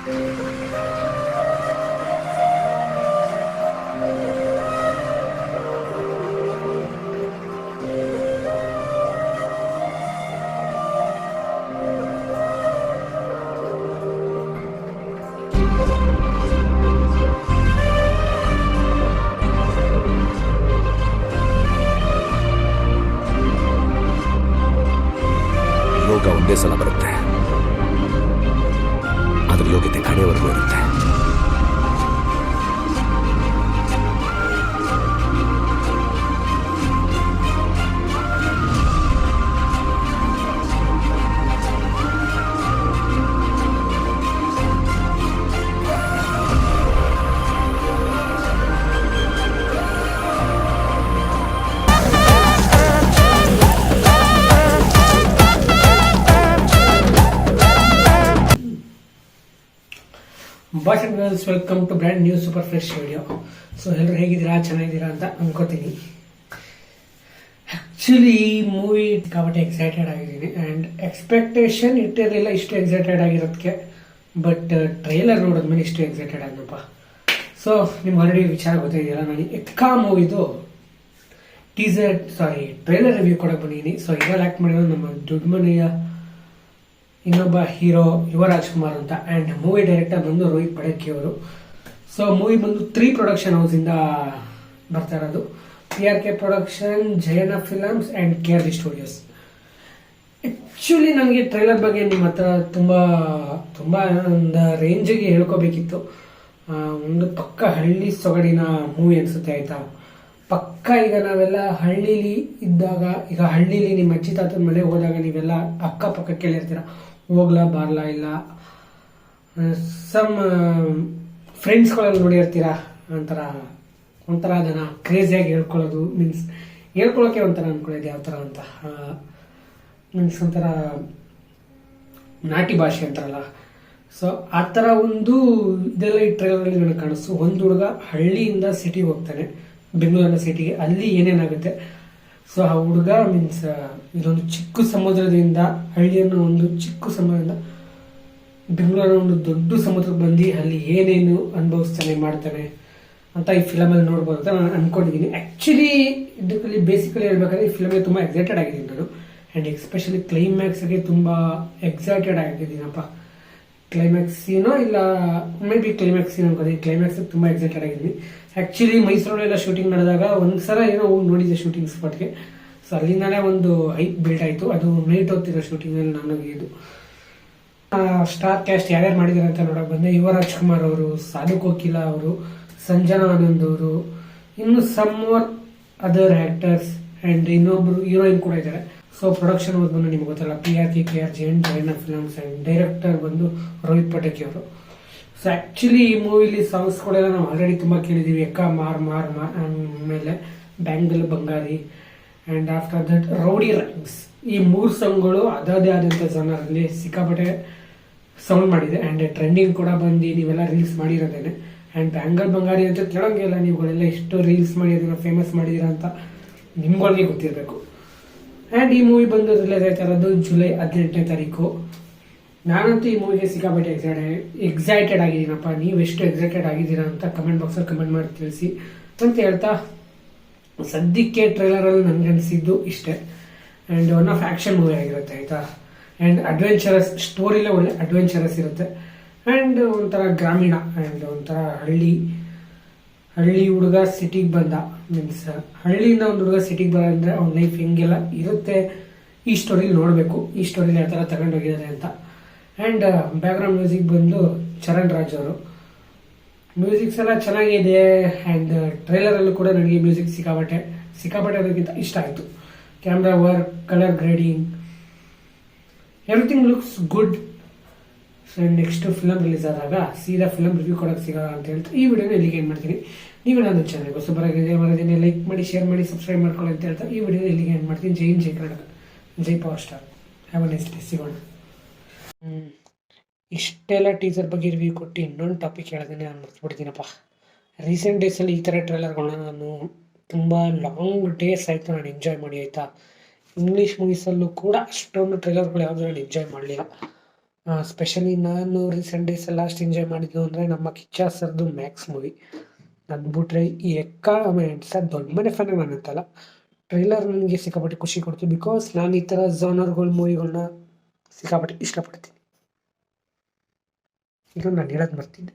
ಯೋಗ ಒಂದೇ ಸಲ ಬರುತ್ತೆ, ಅದ್ರ ಯೋಗ್ಯತೆ ಕಡೆಯವರೆಗೂ ಇರುತ್ತೆ. Boys and girls, welcome to brand new super fresh video. So ಎಲ್ಲರೂ ಹೇಗಿದ್ದೀರಾ, ಚೆನ್ನಾಗಿದ್ದೀರಾ ಅಂತ ಅನ್ಕೋತೀನಿ. ಆ್ಯಕ್ಚುಲಿ ಈ ಮೂವಿ ಸಿಕ್ಕಾಪಟ್ಟೆ ಎಕ್ಸೈಟೆಡ್ ಆಗಿದ್ದೀನಿ ಆ್ಯಂಡ್ ಎಕ್ಸ್ಪೆಕ್ಟೇಷನ್ ಇಟ್ಟಿರಲಿಲ್ಲ ಇಷ್ಟು ಎಕ್ಸೈಟೆಡ್ ಆಗಿರೋದಕ್ಕೆ. ಬಟ್ ಟ್ರೈಲರ್ ನೋಡಿದ್ಮೇಲೆ ಇಷ್ಟು ಎಕ್ಸೈಟೆಡ್ ಆದ್ನಪ್ಪ. ಸೊ ನಿಮ್ಗೆ ಆಲ್ರೆಡಿ ವಿಚಾರ ಗೊತ್ತಿದೆಯಲ್ಲ, ನಾನು ಎಕ್ಕಾ ಮೂವಿದು ಟ್ರೈಲರ್ ರಿವ್ಯೂ ಕೊಡಕ್ಕೆ ಬಂದಿದ್ದೀನಿ. ಸೊ ಇದ್ರಲ್ಲಿ ಆ್ಯಕ್ಟ್ ಮಾಡಿರೋದು ನಮ್ಮ ದೊಡ್ಡ ಮನೆಯ ಇನ್ನೊಬ್ಬ ಹೀರೋ ಯುವ ರಾಜ್ಕುಮಾರ್ ಅಂತ, ಆ್ಯಂಡ್ ಮೂವಿ ಡೈರೆಕ್ಟರ್ ಬಂದು ರೋಹಿತ್ ಪಡಕಿ ಅವರು. ಸೊ ಮೂವಿ ಬಂದು 3 ಪ್ರೊಡಕ್ಷನ್ ಹೌಸಿಂದ ಬರ್ತಾ ಇರೋದು. PRK production, Jayana films and KRD studios. Actually ನನಗೆ ಟ್ರೈಲರ್ ಬಗ್ಗೆ ನಿಮ್ಮ ಹತ್ರ ತುಂಬ ಒಂದು ರೇಂಜಿಗೆ ಹೇಳ್ಕೋಬೇಕಿತ್ತು. ಒಂದು ಪಕ್ಕ ಹಳ್ಳಿ ಸೊಗಡಿನ ಮೂವಿ ಅನಿಸುತ್ತೆ, ಆಯಿತಾ. ಪಕ್ಕ ಈಗ ನಾವೆಲ್ಲ ಹಳ್ಳೀಲಿ ಇದ್ದಾಗ, ಈಗ ಹಳ್ಳೀಲಿ ನಿಮ್ಮ ಅಜ್ಜಿ ತಾತನ ಮನೆ ಹೋದಾಗ ನೀವೆಲ್ಲ ಅಕ್ಕಪಕ್ಕ ಕೇಳಿರ್ತೀರ, ಹೋಗ್ಲಾ ಬಾರ್ಲಾ ಇಲ್ಲ ಸಮ್ ಫ್ರೆಂಡ್ಸ್ಗಳಲ್ಲಿ ನೋಡಿರ್ತೀರ. ಒಂಥರ ಅದನ್ನ ಕ್ರೇಜಿಯಾಗಿ ಹೇಳ್ಕೊಳ್ಳೋದು, ಮೀನ್ಸ್ ಹೇಳ್ಕೊಳ್ಳೋಕೆ ಒಂಥರ ಅನ್ಕೊಳ್ಳೋದು ಯಾವ ಥರ ಅಂತ, ಮೀನ್ಸ್ ಒಂಥರ ನಾಟಿ ಭಾಷೆ ಅಂತಾರಲ್ಲ. ಸೊ ಆ ಥರ ಒಂದು ಇದೆಲ್ಲ ಈ ಟ್ರೈಲರಲ್ಲಿ ನನಗೆ ಕಾಣಿಸ್ತು. ಒಂದು ಹುಡುಗ ಹಳ್ಳಿಯಿಂದ ಸಿಟಿಗೆ ಹೋಗ್ತಾನೆ, ಬೆಂಗಳೂರಿನ ಸಿಟಿಗೆ. ಅಲ್ಲಿ ಏನೇನಾಗುತ್ತೆ, ಸೊ ಆ ಹುಡುಗ ಮೀನ್ಸ್ ಇದೊಂದು ಚಿಕ್ಕ ಸಮುದ್ರದಿಂದ, ಹಳ್ಳಿಯನ್ನು ಒಂದು ಚಿಕ್ಕ ಸಮುದ್ರದಿಂದ ಬೆಂಗಳೂರಿನ ಒಂದು ದೊಡ್ಡ ಸಮುದ್ರಕ್ಕೆ ಬಂದು ಅಲ್ಲಿ ಏನೇನು ಅನುಭವಿಸ್ತಾನೆ ಮಾಡ್ತಾನೆ ಅಂತ ಈ ಫಿಲಮಲ್ಲಿ ನೋಡ್ಬೋದು ಅಂತ ನಾನು ಅನ್ಕೊಂಡಿದ್ದೀನಿ. ಆ್ಯಕ್ಚುಲಿ ಇದಕ್ಕೆ ಬೇಸಿಕಲಿ ಹೇಳ್ಬೇಕಾದ್ರೆ ಈ ಫಿಲಮ್ಗೆ ತುಂಬ ಎಕ್ಸೈಟೆಡ್ ಆಗಿದ್ದೀನಿ ನಾನು. ಆ್ಯಂಡ್ ಎಸ್ಪೆಷಲಿ ಕ್ಲೈಮ್ಯಾಕ್ಸ್ಗೆ ತುಂಬ ಎಕ್ಸೈಟೆಡ್ ಆಗಿದ್ದೀನಪ್ಪ. ಕ್ಲೈಮ್ಯಾಕ್ಸ್ ಏನೋ ಇಲ್ಲ, ಮೇ ಬಿ ಕ್ಲೈಮ್ಯಾಕ್ಸ್ ಏನೋ ಅನ್ಕೋತೀನಿ. ಕ್ಲೈಮ್ಯಾಕ್ಸ್ ತುಂಬ ಎಕ್ಸೈಟೆಡ್ ಆಗಿದ್ದೀನಿ. ಆ್ಯಕ್ಚುಲಿ ಮೈಸೂರಲ್ಲೆಲ್ಲ ಶೂಟಿಂಗ್ ನಡೆದಾಗ ಒಂದ್ಸಲ ಏನೋ ಹೋಗಿ ನೋಡಿದ್ದೆ ಶೂಟಿಂಗ್ ಸ್ಪಾಟ್ಗೆ. ಸೊ ಅಲ್ಲಿಂದಲೇ ಒಂದು ಹೈಪ್ ಬಿಲ್ಡ್ ಆಯಿತು. ಅದು ನೈಟ್ ಹೊತ್ತಿರೋ ಶೂಟಿಂಗಲ್ಲಿ ನನಗೆ ಇದು ಸ್ಟಾರ್ ಕ್ಯಾಸ್ಟ್ ಯಾರ್ಯಾರು ಮಾಡಿದ್ದಾರೆ ಅಂತ ನೋಡೋಕೆ ಬಂದೆ. ಯುವ ರಾಜ್ಕುಮಾರ್ ಅವರು, ಸಾಧು ಕೋಕಿಲಾ ಅವರು, ಸಂಜನಾ ಆನಂದ್ ಅವರು, ಇನ್ನು some more other actors and ಇನ್ನೊಬ್ರು ಹೀರೋಯಿನ್ ಕೂಡ ಇದ್ದಾರೆ. ಸೊ ಪ್ರೊಡಕ್ಷನ್ ಬಂದು ನಿಮ್ಗೆ ಗೊತ್ತಲ್ಲ, PRK, KRG and Jayana films, and director ಬಂದು ರೋಹಿತ್ ಪಟಕಿ ಅವರು. ಸೊ ಆ್ಯಕ್ಚುಲಿ ಈ ಮೂವಿಲಿ ಸಾಂಗ್ಸ್ಗಳೆಲ್ಲ ನಾವು ಆಲ್ರೆಡಿ ತುಂಬ ಕೇಳಿದ್ದೀವಿ. ಎಕ್ಕ ಮಾರ್ ಮಾರ್ ಮಾರ್, ಆಮೇಲೆ bangle Bangari, and after that rowdy rhymes. ಈ 3 ಸಾಂಗ್ಗಳು ಅದಾದೇ ಆದಂಥ ಜನರಲ್ಲಿ ಸಿಕ್ಕಾಪಟ್ಟೆ ಸೌಂಡ್ ಮಾಡಿದೆ ಆ್ಯಂಡ್ ಟ್ರೆಂಡಿಂಗ್ ಕೂಡ ಬಂದು ನೀವೆಲ್ಲ ರೀಲ್ಸ್ ಮಾಡಿರೋದೇನೆ. ಆ್ಯಂಡ್ ಬ್ಯಾಂಗಲ್ ಬಂಗಾರಿ ಅಂತ ಕೇಳೋಂಗಿಲ್ಲ, ನೀವುಗಳೆಲ್ಲ ಎಷ್ಟು ರೀಲ್ಸ್ ಮಾಡಿದ್ದೀರ, ಫೇಮಸ್ ಮಾಡಿದ್ದೀರಾ ಅಂತ ನಿಮ್ಗಳಿಗೆ ಗೊತ್ತಿರಬೇಕು. ಆ್ಯಂಡ್ ಈ ಮೂವಿ ಬಂದು ರಿಲೀಸ್ ಆಯ್ತಾ ಇರೋದು ಜುಲೈ 18ನೇ ತಾರೀಕು. ನಾನಂತೂ ಈ ಮೂವಿಗೆ ಸಿಕ್ಕಾಪಟ್ಟೆ ಎಕ್ಸೈಟೆಡ್ ಆಗಿದ್ದೀನಪ್ಪ. ನೀವು ಎಷ್ಟು ಎಕ್ಸೈಟೆಡ್ ಆಗಿದ್ದೀರಾ ಅಂತ ಕಮೆಂಟ್ ಬಾಕ್ಸಲ್ಲಿ ಕಮೆಂಟ್ ಮಾಡಿ ತಿಳಿಸಿ ಅಂತ ಹೇಳ್ತಾ, ಸದ್ಯಕ್ಕೆ ಟ್ರೈಲರಲ್ಲಿ ನನಗೆ ಅನಿಸಿದ್ದು ಇಷ್ಟೇ. And one of action movie ಆಗಿರುತ್ತೆ, ಆಯಿತಾ. ಆ್ಯಂಡ್ ಅಡ್ವೆಂಚರಸ್ ಸ್ಟೋರಿಲೇ ಒಳ್ಳೆ ಅಡ್ವೆಂಚರಸ್ ಇರುತ್ತೆ. ಆ್ಯಂಡ್ ಒಂಥರ ಗ್ರಾಮೀಣ ಆ್ಯಂಡ್ ಒಂಥರ ಹಳ್ಳಿ ಹುಡುಗ ಸಿಟಿಗೆ ಬಂದ, ಮೀನ್ಸ್ ಹಳ್ಳಿಯಿಂದ ಒಂದು ಹುಡುಗ ಸಿಟಿಗೆ ಬರೋದ್ರೆ ಅವ್ನ ಲೈಫ್ ಹೆಂಗೆಲ್ಲ ಇರುತ್ತೆ ಈ ಸ್ಟೋರಿಲಿ ನೋಡಬೇಕು. ಈ ಸ್ಟೋರಿಲಿ ಯಾವ ಥರ ತಗೊಂಡೋಗಿದ್ದಾರೆ ಅಂತ. ಆ್ಯಂಡ್ ಬ್ಯಾಕ್ಗ್ರೌಂಡ್ ಮ್ಯೂಸಿಕ್ ಬಂದು ಚರಣ್ ರಾಜ್ ಅವರು. ಮ್ಯೂಸಿಕ್ಸ್ ಎಲ್ಲ ಚೆನ್ನಾಗಿದೆ. ಆ್ಯಂಡ್ ಟ್ರೈಲರಲ್ಲೂ ಕೂಡ ನನಗೆ ಮ್ಯೂಸಿಕ್ ಸಿಕ್ಕಾಪಟ್ಟೆ ಅದಕ್ಕಿಂತ ಇಷ್ಟ ಆಯಿತು. Camera work, colour grading, everything looks good. So next film release ಆದಾಗ ಸೀದಾ ಫಿಲಮ್ ರಿವ್ಯೂ ಕೊಡೋಕೆ ಸಿಗೋಣ ಅಂತ ಹೇಳ್ತಾ ಈ ವಿಡಿಯೋನ ಇಲ್ಲಿಗೆ ಏನು ಮಾಡ್ತೀನಿ. ನೀವು ನನ್ನ ಚಾನಲ್ ಹೊಸಬರಾಗಿ ಲೈಕ್ ಮಾಡಿ, ಶೇರ್ ಮಾಡಿ, ಸಬ್ಸ್ಕ್ರೈಬ್ ಮಾಡ್ಕೊಳ್ಳಿ ಅಂತ ಹೇಳ್ತಾ ಈ ವಿಡಿಯೋನ ಇಲ್ಲಿಗೆ ಏನು ಮಾಡ್ತೀನಿ. ಜೈ ಹಿಂದ್, ಜೈ ಕರ್ನಾಟಕ, ಜೈ power star. Have a nice day. ಸಿಗೋಣ. ಇಷ್ಟೆಲ್ಲ ಟೀಸರ್ ಬಗ್ಗೆ ರಿವ್ಯೂ ಕೊಟ್ಟು ಇನ್ನೊಂದು ಟಾಪಿಕ್ ಹೇಳೋದನ್ನೇ ನಾನು ಮರ್ತ್ಬಿಡ್ತೀನಪ್ಪ. ರೀಸೆಂಟ್ ಡೇಸಲ್ಲಿ ಈ ಥರ ಟ್ರೈಲರ್ಗಳನ್ನ ನಾನು ತುಂಬ ಲಾಂಗ್ ಡೇಸ್ ಆಯಿತು ನಾನು ಎಂಜಾಯ್ ಮಾಡಿ, ಆಯಿತಾ. ಇಂಗ್ಲೀಷ್ ಮೂವೀಸಲ್ಲೂ ಕೂಡ ಅಷ್ಟೊಂದು ಟ್ರೈಲರ್ಗಳು ಯಾವುದೂ ನಾನು ಎಂಜಾಯ್ ಮಾಡಲಿಲ್ಲ. ಸ್ಪೆಷಲಿ ನಾನು ರೀಸೆಂಟ್ ಡೇಸ್ ಲಾಸ್ಟ್ ಎಂಜಾಯ್ ಮಾಡಿದ್ದು ಅಂದರೆ ನಮ್ಮ ಕಿಚ್ಚ ಸರ್ದು ಮ್ಯಾಕ್ಸ್ ಮೂವಿ. ಅದು ಬಿಟ್ರೆ ಈ ಎಕ್ಕ ಸರ್ ದೊಡ್ಡ ಮನೆ ಫನ್ ಅಂತಲ್ಲ, ಟ್ರೈಲರ್ ನನಗೆ ಸಿಕ್ಕಾಪಟ್ಟೆ ಖುಷಿ ಕೊಡ್ತು. ಬಿಕಾಸ್ ನಾನು ಈ ಥರ ಝೋನರ್ಗಳ ಮೂವಿಗಳನ್ನ ಸಿಕ್ಕಾಪಟ್ಟೆ ಇಷ್ಟಪಡ್ತೀನಿ. ಈಗ ನಾನು ಹೇಳೋದು ಬರ್ತಿದ್ದೆ.